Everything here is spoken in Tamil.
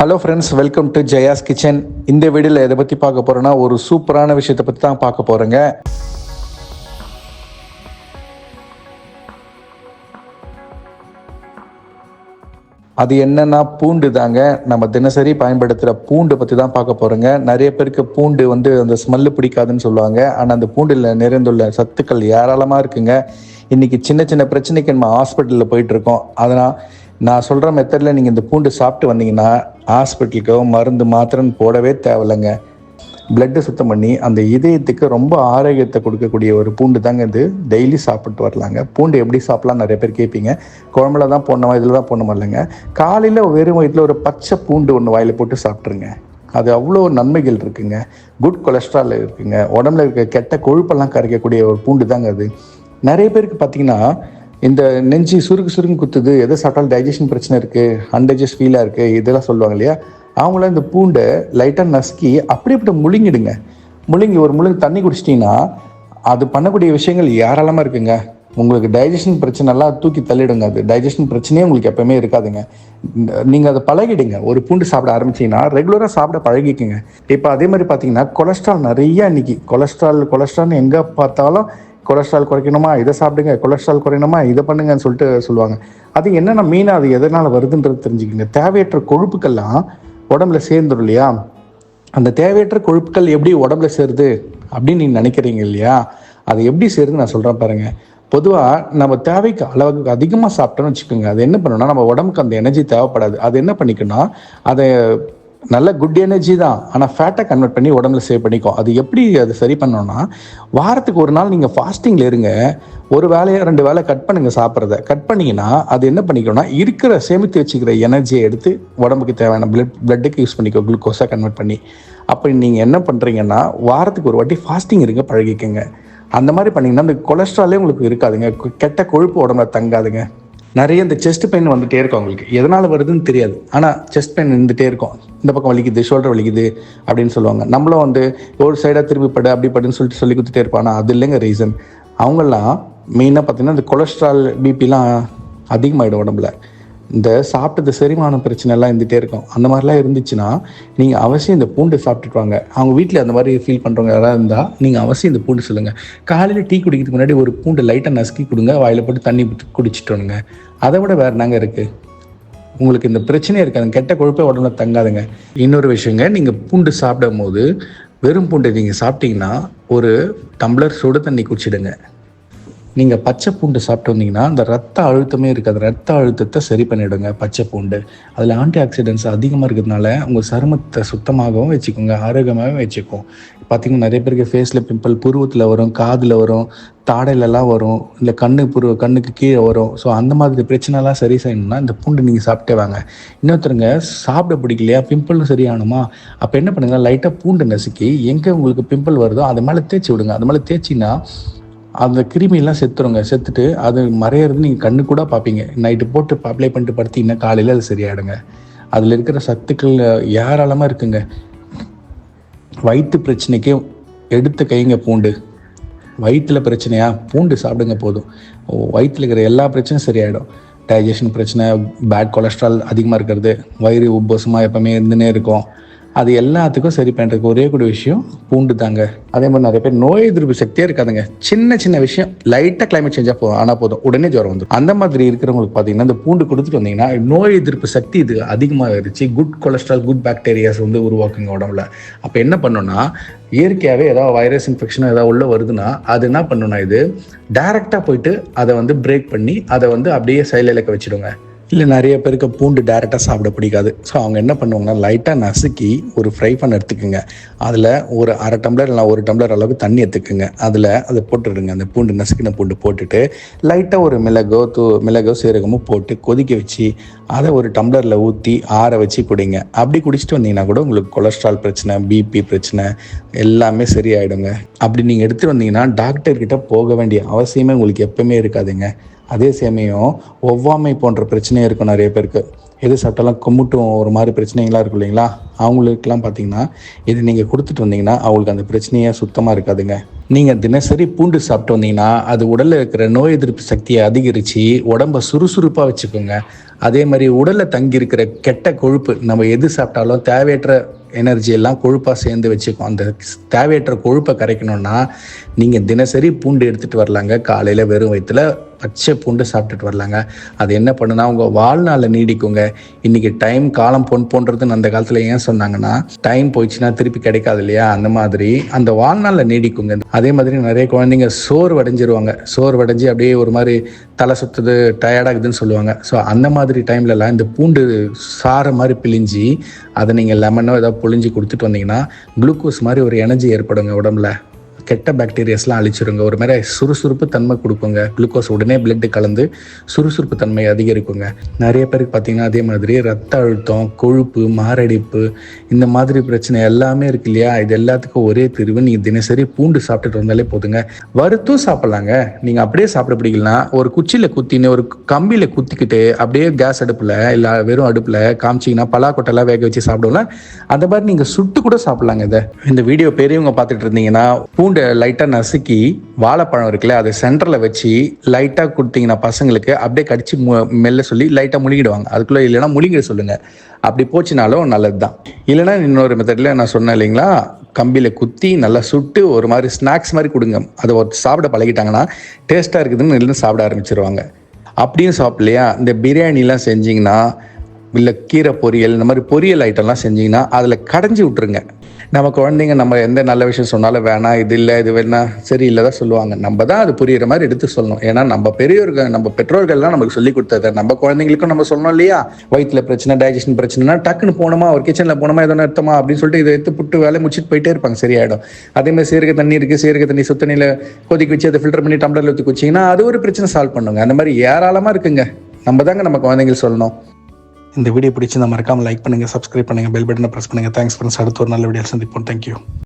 Hello friends, welcome to Jaya's kitchen. இந்த வீடியோவில் எதை பற்றி பார்க்க போகிறோன்னா, ஒரு சூப்பரான விஷயத்தை பற்றி தான் பார்க்க போகிறேங்க. அது என்னன்னா பூண்டு தாங்க. நம்ம தினசரி பயன்படுத்துகிற பூண்டு பற்றி தான் பார்க்க போகிறோங்க. நிறைய பேருக்கு பூண்டு அந்த ஸ்மெல்லு பிடிக்காதுன்னு சொல்லுவாங்க. ஆனால் அந்த பூண்டில் நிறைந்துள்ள சத்துக்கள் ஏராளமாக இருக்குங்க. இன்றைக்கி சின்ன சின்ன பிரச்சனைக்கு நம்ம ஹாஸ்பிட்டலில் போயிட்டுருக்கோம். அதனால் நான் சொல்கிற மெத்தடில் நீங்கள் இந்த பூண்டு சாப்பிட்டு வந்தீங்கன்னா ஹாஸ்பிட்டலுக்கோ மருந்து மாத்திரன்னு போடவே தேவையில்லைங்க. பிளட்டு சுத்தம் பண்ணி அந்த இதயத்துக்கு ரொம்ப ஆரோக்கியத்தை கொடுக்கக்கூடிய ஒரு பூண்டு தாங்க இது. டெய்லி சாப்பிட்டு வரலாங்க. பூண்டு எப்படி சாப்பிட்லாம் நிறைய பேர் கேட்பீங்க. குழம்புல தான் போடணுமா, இதில் தான் போடணுமா? இல்லைங்க, காலையில் வெறும் வயிற்றில் ஒரு பச்சை பூண்டு ஒன்று வாயில் போட்டு சாப்பிட்ருங்க. அது அவ்வளோ நன்மைகள் இருக்குங்க. குட் கொலஸ்ட்ரால் இருக்குங்க. உடம்புல இருக்க கெட்ட கொழுப்பெல்லாம் கரைக்கக்கூடிய ஒரு பூண்டு தாங்க அது. நிறைய பேருக்கு பார்த்தீங்கன்னா இந்த நெஞ்சு சுருக்கு குத்துது, எதை சாப்பிட்டாலும் டைஜஷன் பிரச்சனை இருக்குது, அன்டைஜஸ்ட் ஃபீலாக இருக்குது, இதெல்லாம் சொல்லுவாங்க இல்லையா. அவங்கள இந்த பூண்டை லைட்டாக நசுக்கி அப்படி முழுங்கிடுங்க. ஒரு முழுங்கு தண்ணி குடிச்சிட்டிங்கன்னா அது பண்ணக்கூடிய விஷயங்கள் ஏராளமாக இருக்குங்க. உங்களுக்கு டைஜஷன் பிரச்சனைலாம் தூக்கி தள்ளிடுங்க. அது டைஜஷன் பிரச்சனையே உங்களுக்கு எப்பவுமே இருக்காதுங்க. நீங்கள் அதை பழகிடுங்க. ஒரு பூண்டு சாப்பிட ஆரம்பிச்சிங்கன்னா ரெகுலராக சாப்பிட பழகிக்குங்க. இப்போ அதே மாதிரி பார்த்தீங்கன்னா கொலஸ்ட்ரால் நிறைய இன்னைக்கு கொலஸ்ட்ரால்னு எங்கே பார்த்தாலும் கொலஸ்ட்ரால் குறைக்கணுமா இதை சாப்பிடுங்க, கொலஸ்ட்ரால் குறையணுமா இதை பண்ணுங்கன்னு சொல்லுவாங்க. அது என்னென்ன மெயினாக அது எதனால் வருதுன்றது தெரிஞ்சுக்கிங்க. தேவையற்ற கொழுப்புக்கள்லாம் உடம்புல சேர்ந்துடும் இல்லையா. அந்த தேவையற்ற கொழுப்புகள் எப்படி உடம்புல சேருது அப்படின்னு நீங்கள் நினைக்கிறீங்க இல்லையா. அது எப்படி சேருதுன்னு நான் சொல்கிறேன் பாருங்கள். பொதுவாக நம்ம தேவைக்கு அளவுக்கு அதிகமாக சாப்பிட்டோன்னு வச்சுக்கோங்க, அது என்ன பண்ணணும்னா நம்ம உடம்புக்கு அந்த எனர்ஜி தேவைப்படாது. அது என்ன பண்ணிக்கணும்னா அதை நல்ல குட் எனர்ஜி தான், ஆனால் ஃபேட்டை கன்வெர்ட் பண்ணி உடம்புல சேவ் பண்ணிக்கும். அது எப்படி அது சரி பண்ணோன்னா, வாரத்துக்கு ஒரு நாள் நீங்கள் ஃபாஸ்டிங்கில் இருங்க. ஒரு வேலையை 2 வேலை கட் பண்ணுங்கள். சாப்பிட்றத கட் பண்ணிங்கன்னா அது என்ன பண்ணிக்கணும்னா இருக்கிற சேமித்து வச்சுக்கிற எனர்ஜியை எடுத்து உடம்புக்கு தேவையான பிளட்டுக்கு யூஸ் பண்ணிக்கோ, குளுக்கோஸாக கன்வெர்ட் பண்ணி. அப்போ நீங்கள் என்ன பண்ணுறீங்கன்னா வாரத்துக்கு ஒரு வாட்டி ஃபாஸ்டிங் இருங்க, பழகிக்கங்க. அந்த மாதிரி பண்ணிங்கன்னா அந்த கொலஸ்ட்ராலே உங்களுக்கு இருக்காதுங்க. கெட்ட கொழுப்பு உடம்புல தங்காதுங்க. நிறைய இந்த செஸ்ட் பெயின் வந்துகிட்டே இருக்கும். அவங்களுக்கு எதனால் வருதுன்னு தெரியாது, ஆனால் செஸ்ட் பெயின் இருந்துகிட்டே இருக்கும். இந்த பக்கம் வலிக்குது, ஷோல்டர் வலிக்குது அப்படின்னு சொல்லுவாங்க. நம்மளும் ஒரு சைடாக திரும்பி படு அப்படி படுன்னு சொல்லி கொடுத்துட்டே இருப்போம். ஆனால் அது இல்லைங்க ரீசன். அவங்கெல்லாம் மெயினாக பார்த்தீங்கன்னா இந்த கொலஸ்ட்ரால் பிபிலாம் அதிகமாகிடும் உடம்புல. இந்த சாப்பிட்டது செரிமான பிரச்சனை எல்லாம் இருந்துகிட்டே இருக்கும். அந்த மாதிரிலாம் இருந்துச்சுன்னா நீங்கள் அவசியம் இந்த பூண்டு சாப்பிட்டுட்டு வாங்க. அவங்க வீட்டில் அந்த மாதிரி ஃபீல் பண்ணுறவங்க யாராவது இருந்தால் நீங்கள் அவசியம் இந்த பூண்டு சொல்லுங்கள். காலையில் டீ குடிக்கிறதுக்கு முன்னாடி ஒரு பூண்டு லைட்டாக நசுக்கி கொடுங்க, வாயில் போட்டு தண்ணி குடிச்சிட்டோனுங்க. அதை விட வேறு நாங்கள் இருக்குது. உங்களுக்கு இந்த பிரச்சனையே இருக்காது, கெட்ட கொழுப்பே உடம்புல தங்காதுங்க. இன்னொரு விஷயங்க, நீங்கள் பூண்டு சாப்பிடும் போது வெறும் பூண்டு நீங்கள் சாப்பிட்டீங்கன்னா ஒரு டம்ளர் சுடு தண்ணி குடிச்சிடுங்க. நீங்கள் பச்சை பூண்டு சாப்பிட்டு வந்தீங்கன்னா அந்த ரத்த அழுத்தமே இருக்காது. ரத்த அழுத்தத்தை சரி பண்ணிவிடுங்க பச்சை பூண்டு. அதில் ஆன்டி ஆக்சிடென்ட்ஸ் அதிகமாக இருக்கிறதுனால உங்கள் சருமத்தை சுத்தமாகவும் வச்சுக்கோங்க, ஆரோக்கியமாகவும் வச்சுக்கும். பார்த்திங்கன்னா நிறைய பேருக்கு ஃபேஸில் பிம்பிள், புருவத்தில் வரும், காதில் வரும், தாடையிலலாம் வரும், இல்லை கண்ணுக்கு கீழே வரும். ஸோ அந்த மாதிரி பிரச்சனைலாம் சரி செய்யணும்னா இந்த பூண்டு நீங்கள் சாப்பிட்டே வாங்க. இன்னொருத்தருங்க சாப்பிட பிடிக்கலையா, பிம்பிளும் சரியானுமா, அப்போ என்ன பண்ணுங்கள், லைட்டாக பூண்டு நசுக்கி எங்கே உங்களுக்கு பிம்பிள் வருதோ அது மேலே தேய்ச்சி விடுங்க. அது மேலே தேய்ச்சின்னா அந்த கிருமியெல்லாம் செத்துட்டு அது மறையிறது நீங்கள் கண்ணு கூட பார்ப்பீங்க. நைட்டு போட்டு அப்ளை பண்ணிட்டு படுத்திங்கன்னா காலையில் அது சரியாயிடுங்க. அதில் இருக்கிற சத்துக்கள் ஏராளமாக இருக்குங்க. வயிற்று பிரச்சனைக்கு எடுத்து கைங்க பூண்டு. வயிற்றில் பிரச்சனையா, பூண்டு சாப்பிடுங்க போதும். வயிற்றில் இருக்கிற எல்லா பிரச்சனையும் சரியாயிடும். டைஜஷன் பிரச்சனை, பேட் கொலஸ்ட்ரால் அதிகமாக இருக்கிறது, வயிறு உப்பசமாக எப்பவுமே இருந்துன்னே இருக்கும், அது எல்லாத்துக்கும் சரி பண்ணுறதுக்கு ஒரே கூட விஷயம் பூண்டு தாங்க. அதே மாதிரி நிறைய பேர் நோய் எதிர்ப்பு சக்தியே இருக்காதுங்க. சின்ன விஷயம் லைட்டாக கிளைமேட் சேஞ்சாக ஆனால் போதும் உடனே ஜுரம் வந்துடும். அந்த மாதிரி இருக்கிறவங்களுக்கு பார்த்தீங்கன்னா இந்த பூண்டு கொடுத்துட்டு வந்தீங்கன்னா நோய் எதிர்ப்பு சக்தி இது அதிகமாக இருந்துச்சு. குட் கொலஸ்ட்ரால், குட் பாக்டீரியாஸ் உருவாக்குங்க உடம்புல. அப்போ என்ன பண்ணோன்னா, இயற்கையாகவே ஏதாவது வைரஸ் இன்ஃபெக்ஷன் ஏதாவது உள்ள வருதுன்னா அது என்ன பண்ணணும்னா இது டைரெக்டாக போயிட்டு அதை பிரேக் பண்ணி அதை அப்படியே செயலிழக்க வச்சுடுங்க. இல்லை நிறைய பேருக்கு பூண்டு டேரெக்டாக சாப்பிட பிடிக்காது. ஸோ அவங்க என்ன பண்ணுவாங்கன்னா லைட்டாக நசுக்கி ஒரு ஃப்ரை பண்ண எடுத்துக்குங்க. அதில் ஒரு 1/2 டம்ளர் இல்லை 1 டம்ளர் அளவுக்கு தண்ணி எடுத்துக்குங்க. அதில் அதை போட்டுடுங்க. அந்த பூண்டு நசுக்கின பூண்டு போட்டுட்டு லைட்டாக ஒரு மிளகோ சீரகமோ போட்டு கொதிக்க வச்சு அதை ஒரு டம்ளரில் ஊற்றி ஆற வச்சு குடிங்க. அப்படி குடிச்சிட்டு வந்தீங்கன்னா கூட உங்களுக்கு கொலஸ்ட்ரால் பிரச்சனை, பிபி பிரச்சனை எல்லாமே சரியாயிடுங்க. அப்படி நீங்கள் எடுத்துகிட்டு வந்தீங்கன்னா டாக்டர்கிட்ட போக வேண்டிய அவசியமே உங்களுக்கு எப்பவுமே இருக்காதுங்க. அதே சமயம் ஒவ்வாமை போன்ற பிரச்சனையும் இருக்கும் நிறைய பேருக்கு. எது சாப்பிட்டாலும் கும்பிட்டும் ஒரு மாதிரி பிரச்சனைகளாக இருக்கும் இல்லைங்களா. அவங்களுக்கெல்லாம் பார்த்தீங்கன்னா இது நீங்கள் கொடுத்துட்டு வந்தீங்கன்னா அவங்களுக்கு அந்த பிரச்சனையே சுத்தமாக இருக்காதுங்க. நீங்கள் தினசரி பூண்டு சாப்பிட்டு வந்தீங்கன்னா அது உடலில் இருக்கிற நோய் எதிர்ப்பு சக்தியை அதிகரித்து உடம்பை சுறுசுறுப்பாக வச்சுக்கோங்க. அதே மாதிரி உடலில் தங்கி இருக்கிற கெட்ட கொழுப்பு, நம்ம எது சாப்பிட்டாலும் தேவையற்ற எனர்ஜி எல்லாம் கொழுப்பாக சேர்ந்து வச்சுக்கும். அந்த தேவையற்ற கொழுப்பை கரைக்கணும்னா நீங்கள் தினசரி பூண்டு எடுத்துகிட்டு வரலாங்க. காலையில் வெறும் வயிற்றுல பச்சை பூண்டு சாப்பிட்டுட்டு வரலாங்க. அது என்ன பண்ணுன்னா உங்கள் வாழ்நாளை நீடிக்குங்க. இன்றைக்கி டைம் காலம் பொன் போன்றதுன்னு அந்த காலத்தில் ஏன் சொன்னாங்கன்னா, டைம் போயிடுச்சுன்னா திருப்பி கிடைக்காது இல்லையா, அந்த மாதிரி அந்த வாழ்நாளில் நீடிக்குங்க. அதே மாதிரி நிறைய குழந்தைங்க சோர்வடைஞ்சிருவாங்க. சோர்வடைஞ்சு அப்படியே ஒரு மாதிரி தலை சுற்றுது, டயர்டாகுதுன்னு சொல்லுவாங்க. ஸோ அந்த மாதிரி டைம்லலாம் இந்த பூண்டு சாறு மாதிரி பிழிஞ்சி அதை நீங்கள் லெமனோ ஏதாவது புழிஞ்சு கொடுத்துட்டு வந்தீங்கன்னா குளுக்கோஸ் மாதிரி ஒரு எனர்ஜி ஏற்படுங்க உடம்புல. கெட்ட பாக்டீரியாஸ்லாம் அழிச்சிருங்க. ஒரு மாதிரி சுறுசுறுப்பு தன்மை கொடுக்குங்க. குளுக்கோஸ் உடனே பிளட்டு கலந்து சுறுசுறுப்பு தன்மை அதிகரிக்குங்க. நிறைய பேருக்கு பார்த்தீங்கன்னா அதே மாதிரி ரத்த அழுத்தம், கொழுப்பு, மாரடைப்பு, இந்த மாதிரி பிரச்சனை எல்லாமே இருக்கு இல்லையா, இது எல்லாத்துக்கும் ஒரே தீர்வு நீங்கள் தினசரி பூண்டு சாப்பிட்டுட்டு வந்தாலே போதுங்க. வறுத்தும் சாப்பிட்லாங்க. நீங்கள் அப்படியே சாப்பிட பிடிக்கலனா ஒரு குச்சியில் குத்தின்னு ஒரு கம்பியில் குத்திக்கிட்டு அப்படியே கேஸ் அடுப்பில் இல்லை வெறும் அடுப்பில் காமிச்சிங்கன்னா பலாக்கொட்டெல்லாம் வேக வச்சு சாப்பிடுவோம்ல, அந்த மாதிரி நீங்கள் சுட்டு கூட சாப்பிட்லாங்க. இந்த வீடியோ பெரியவங்க பார்த்துட்டு இருந்தீங்கன்னா பூண்டு லைட்டாக நசுக்கி வாழைப்பழம் இருக்குல்ல அதை சென்டரில் வச்சு லைட்டாக கொடுத்தீங்கன்னா பசங்களுக்கு அப்படியே கடிச்சு மெல்ல சொல்லி லைட்டாக முழுங்கிடுவாங்க. அதுக்குள்ளே இல்லைன்னா முழுங்கிட சொல்லுங்கள். அப்படி போச்சுனாலும் நல்லது தான். இல்லைன்னா இன்னொரு மெத்தடில் நான் சொன்னேன் இல்லைங்களா, கம்பியில் குத்தி நல்லா சுட்டு ஒரு மாதிரி ஸ்நாக்ஸ் மாதிரி கொடுங்க. அதை ஒரு சாப்பிட பழகிட்டாங்கன்னா டேஸ்ட்டாக இருக்குதுன்னு இல்லைன்னு சாப்பிட ஆரம்பிச்சிருவாங்க. அப்படியும் சாப்பிட்லையா, இந்த பிரியாணிலாம் செஞ்சிங்கன்னா இல்லை கீரை பொரியல் இந்த மாதிரி பொரியல் ஐட்டம்லாம் செஞ்சிங்கன்னா அதில் கடைஞ்சி விட்ருங்க. நம்ம குழந்தைங்க நம்ம எந்த நல்ல விஷயம் சொன்னாலும் வேணாம், இது இல்லை இது வேணா சரி இல்லை தான் சொல்லுவாங்க. நம்ம தான் அது புரியுற மாதிரி எடுத்து சொல்லணும். ஏன்னா நம்ம பெரியவர்கள் நம்ம பெற்றோர்கள்லாம் நமக்கு சொல்லி கொடுத்தது நம்ம குழந்தைங்களுக்கும் நம்ம சொல்லணும் இல்லையா. வயிற்றுல பிரச்சனை, டைஜஷன் பிரச்சனைனா டக்குன்னு போனோமா ஒரு கிச்சனில் போனோமா எதோ நிறுத்தமா அப்படின்னு சொல்லிட்டு இதை எடுத்து புட்டு வேலை முடிச்சுட்டு போயிட்டே இருப்பாங்க, சரியாயிடும். அதே மாதிரி சீரக தண்ணி இருக்குது, சீரக தண்ணி சுத்தண்ணியில் கொதிக்க வச்சு அதை ஃபில்டர் பண்ணி டம்ளரில் ஊற்றி குச்சிங்கன்னா அது ஒரு பிரச்சனை சால்வ் பண்ணுங்க. அந்த மாதிரி ஏராளமாக இருக்குங்க. நம்ம தாங்க நம்ம குழந்தைங்களுக்கு சொல்லணும். இந்த வீடியோ பிடிச்சி மறக்காமல் லைக் பண்ணுங்கள், சப்ஸ்கிரைப் பண்ணுங்கள், பெல் பட்டனை ப்ரெஸ் பண்ணுங்கள். Thanks friends. அடுத்த ஒரு நல்ல வீடியோ சந்திப்போம். தேங்க்யூ.